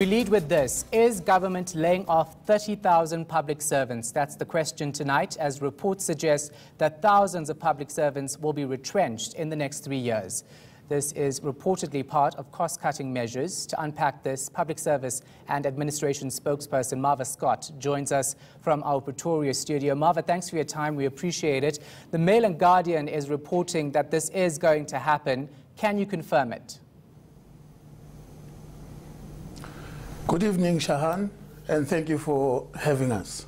We lead with this. Is government laying off 30,000 public servants? That's the question tonight, as reports suggest that thousands of public servants will be retrenched in the next 3 years. This is reportedly part of cost-cutting measures. To unpack this, Public Service and Administration spokesperson Mava Scott joins us from our Pretoria studio. Mava, thanks for your time. We appreciate it. The Mail and Guardian is reporting that this is going to happen. Can you confirm it? Good evening, Shahan, and thank you for having us.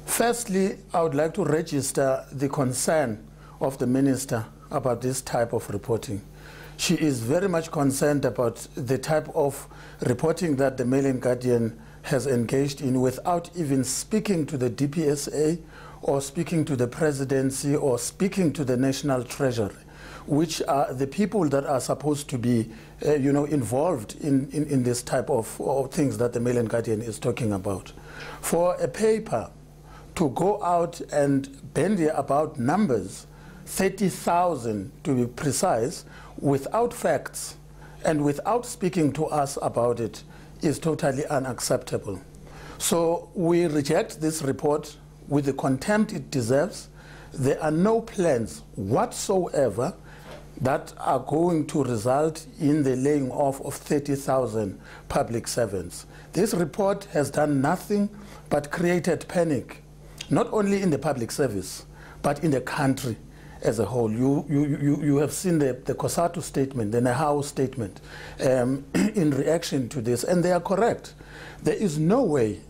Firstly, I would like to register the concern of the Minister about this type of reporting. She is very much concerned about the type of reporting that the Mail and Guardian has engaged in without even speaking to the DPSA or speaking to the Presidency or speaking to the National Treasury, which are the people that are supposed to be involved in this type of things that the Mail and Guardian is talking about. For a paper to go out and bandy about numbers, 30,000 to be precise, without facts and without speaking to us about it is totally unacceptable. So we reject this report with the contempt it deserves. There are no plans whatsoever that are going to result in the laying off of 30,000 public servants. This report has done nothing but created panic, not only in the public service, but in the country as a whole. You have seen the COSATU statement, the NEHAO statement, in reaction to this, and they are correct. There is no way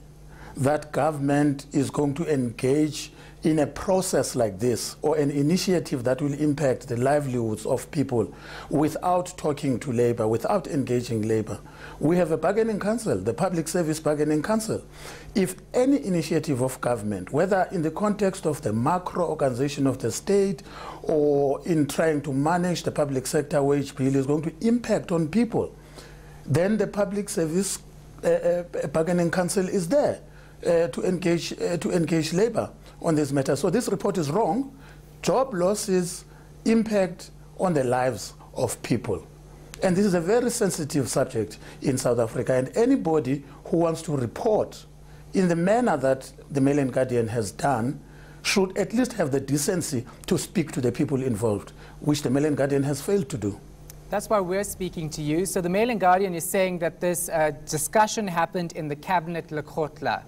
that government is going to engage in a process like this or an initiative that will impact the livelihoods of people without talking to labor, without engaging labor. We have a bargaining council, the Public Service Bargaining Council. If any initiative of government, whether in the context of the macro organization of the state or in trying to manage the public sector wage bill, is going to impact on people, then the Public Service Bargaining Council is there to engage labor on this matter. So this report is wrong. Job losses impact on the lives of people. And this is a very sensitive subject in South Africa. And anybody who wants to report in the manner that the Mail and Guardian has done should at least have the decency to speak to the people involved, which the Mail and Guardian has failed to do. That's why we're speaking to you. So the Mail and Guardian is saying that this discussion happened in the Cabinet Lekgotla.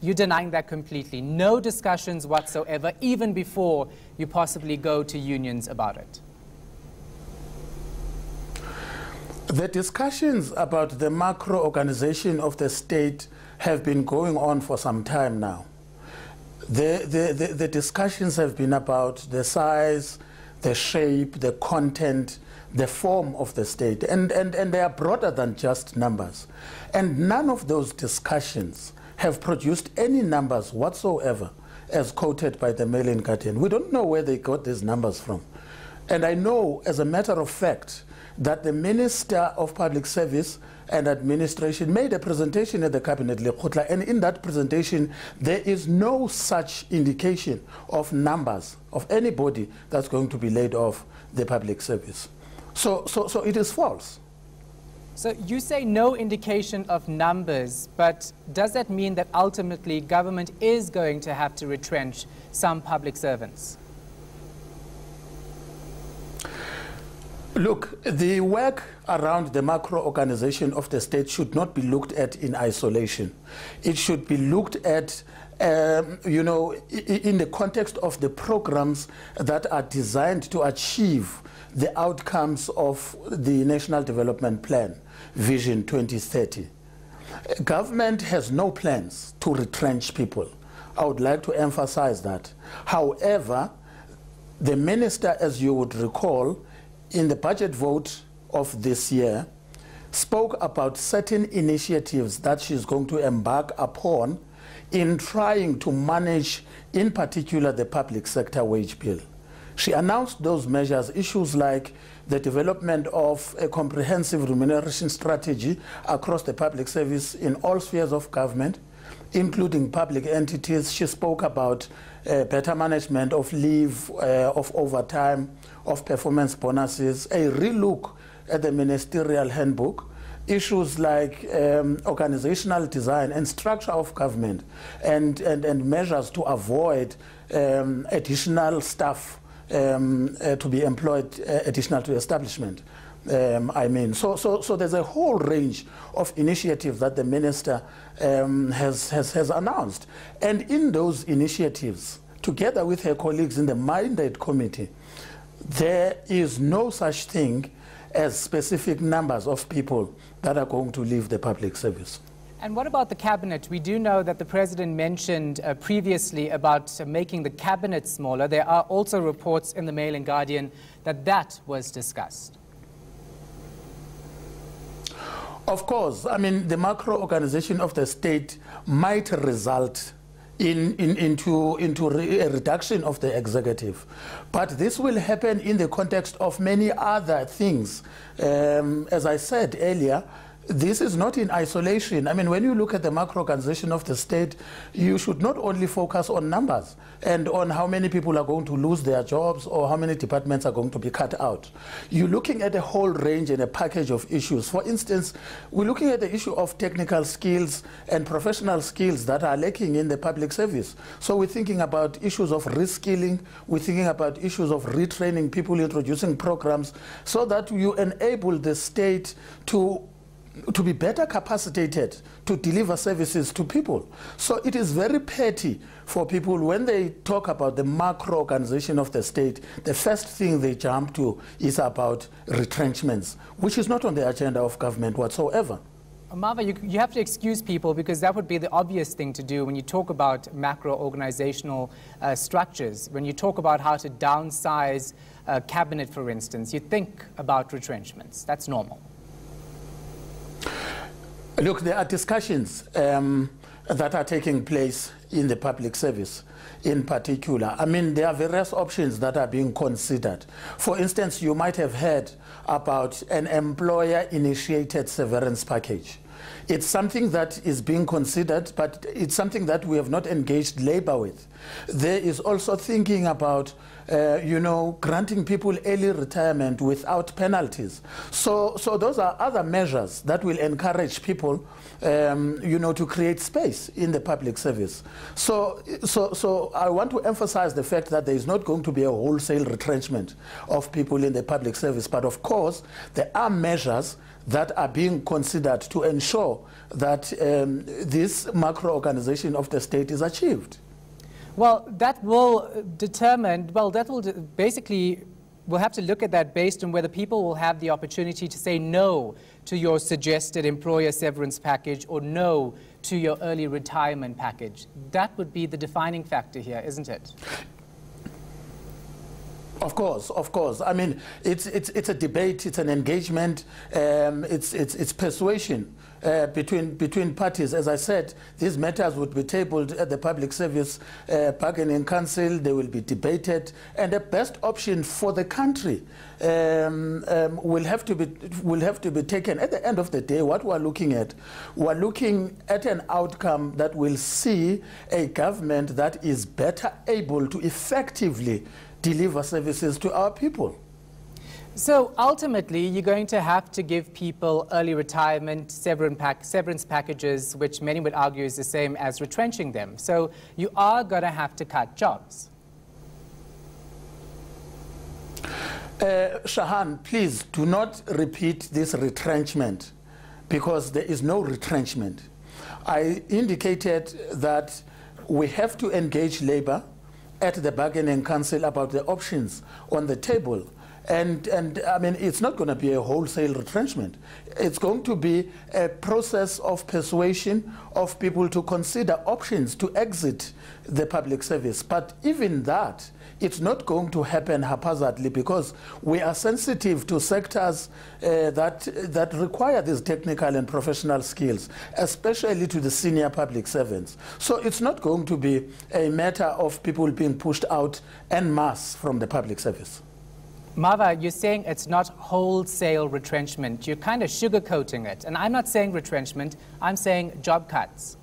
You're denying that completely. No discussions whatsoever, even before you possibly go to unions about it. The discussions about the macro organization of the state have been going on for some time now. The discussions have been about the size, the shape, the content, the form of the state, and they are broader than just numbers. And none of those discussions have produced any numbers whatsoever as quoted by the Mail and Guardian. We don't know where they got these numbers from. And I know, as a matter of fact, that the Minister of Public Service and Administration made a presentation at the Cabinet Lekgotla, and in that presentation there is no such indication of numbers of anybody that's going to be laid off the public service. So it is false. So you say no indication of numbers, but does that mean that ultimately government is going to have to retrench some public servants? Look, the work around the macro organization of the state should not be looked at in isolation. It should be looked at in the context of the programs that are designed to achieve the outcomes of the National Development Plan, Vision 2030. Government has no plans to retrench people. I would like to emphasize that. However, the minister, as you would recall, in the budget vote of this year, spoke about certain initiatives that she's going to embark upon in trying to manage, in particular, the public sector wage bill. She announced those measures, issues like the development of a comprehensive remuneration strategy across the public service in all spheres of government, including public entities. She spoke about better management of leave, of overtime, of performance bonuses, a relook at the ministerial handbook, issues like organizational design and structure of government and measures to avoid additional staff to be employed additional to establishment. So there's a whole range of initiatives that the minister has announced. And in those initiatives, together with her colleagues in the Mandate Committee, there is no such thing as specific numbers of people that are going to leave the public service. And what about the cabinet? We do know that the president mentioned previously about making the cabinet smaller. There are also reports in the Mail and Guardian that that was discussed. Of course, I mean, the macro organization of the state might result into a reduction of the executive. But this will happen in the context of many other things. As I said earlier, this is not in isolation. I mean, when you look at the macro organization of the state, you should not only focus on numbers and on how many people are going to lose their jobs or how many departments are going to be cut out. You're looking at a whole range and a package of issues. For instance, we're looking at the issue of technical skills and professional skills that are lacking in the public service. So we're thinking about issues of reskilling, we're thinking about issues of retraining people, introducing programs so that you enable the state to be better capacitated to deliver services to people. So it is very petty for people when they talk about the macro organization of the state, the first thing they jump to is about retrenchments, which is not on the agenda of government whatsoever. Mava, you have to excuse people because that would be the obvious thing to do when you talk about macro organizational structures. When you talk about how to downsize a cabinet, for instance, you think about retrenchments. That's normal. Look, there are discussions that are taking place in the public service in particular. I mean, there are various options that are being considered. For instance, you might have heard about an employer-initiated severance package. It's something that is being considered, but it's something that we have not engaged labor with. There is also thinking about granting people early retirement without penalties. So those are other measures that will encourage people, to create space in the public service. So I want to emphasize the fact that there is not going to be a wholesale retrenchment of people in the public service. But of course, there are measures that are being considered to ensure that this macro organization of the state is achieved. Well, that will determine, basically, we'll have to look at that based on whether people will have the opportunity to say no to your suggested employer severance package or no to your early retirement package. That would be the defining factor here, isn't it? Of course, of course. I mean, it's a debate, it's an engagement, it's persuasion between parties. As I said, these matters would be tabled at the Public Service Bargaining Council. They will be debated, and the best option for the country will have to be taken. At the end of the day, what we're looking at an outcome that will see a government that is better able to effectively deliver services to our people. So ultimately, you're going to have to give people early retirement, severance packages, which many would argue is the same as retrenching them. So you are going to have to cut jobs. Shahan, please do not repeat this retrenchment, because there is no retrenchment. I indicated that we have to engage labor at the bargaining council about the options on the table. And I mean, it's not going to be a wholesale retrenchment. It's going to be a process of persuasion of people to consider options to exit the public service. But even that, it's not going to happen haphazardly, because we are sensitive to sectors that require these technical and professional skills, especially to the senior public servants. So it's not going to be a matter of people being pushed out en masse from the public service. Mava, you're saying it's not wholesale retrenchment. You're kind of sugarcoating it. And I'm not saying retrenchment, I'm saying job cuts.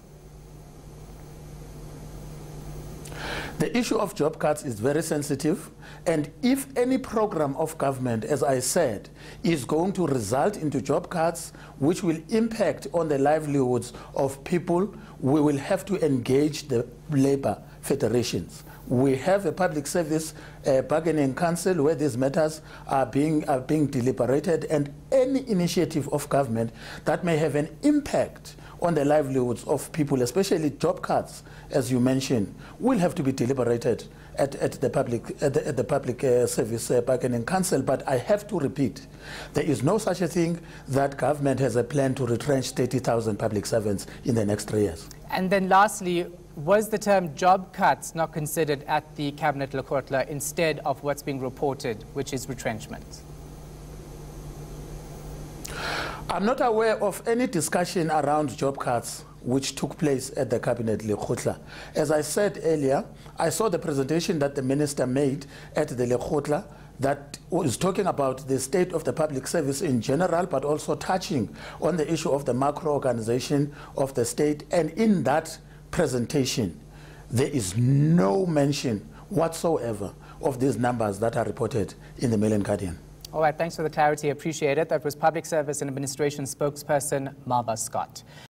The issue of job cuts is very sensitive, and if any program of government, as I said, is going to result into job cuts which will impact on the livelihoods of people, we will have to engage the labor federations. We have a public service bargaining council where these matters are being deliberated, and any initiative of government that may have an impact on the livelihoods of people, especially job cuts, as you mentioned, will have to be deliberated at the public service bargaining council. But I have to repeat, there is no such a thing that government has a plan to retrench 30,000 public servants in the next 3 years. And then lastly, was the term job cuts not considered at the Cabinet Lekgotla instead of what's being reported, which is retrenchment? I'm not aware of any discussion around job cuts which took place at the Cabinet Lekgotla. As I said earlier, I saw the presentation that the minister made at the Lekgotla that was talking about the state of the public service in general, but also touching on the issue of the macro organization of the state. And in that presentation, there is no mention whatsoever of these numbers that are reported in the Mail and Guardian. All right, thanks for the clarity. Appreciate it. That was Public Service and Administration spokesperson Mava Scott.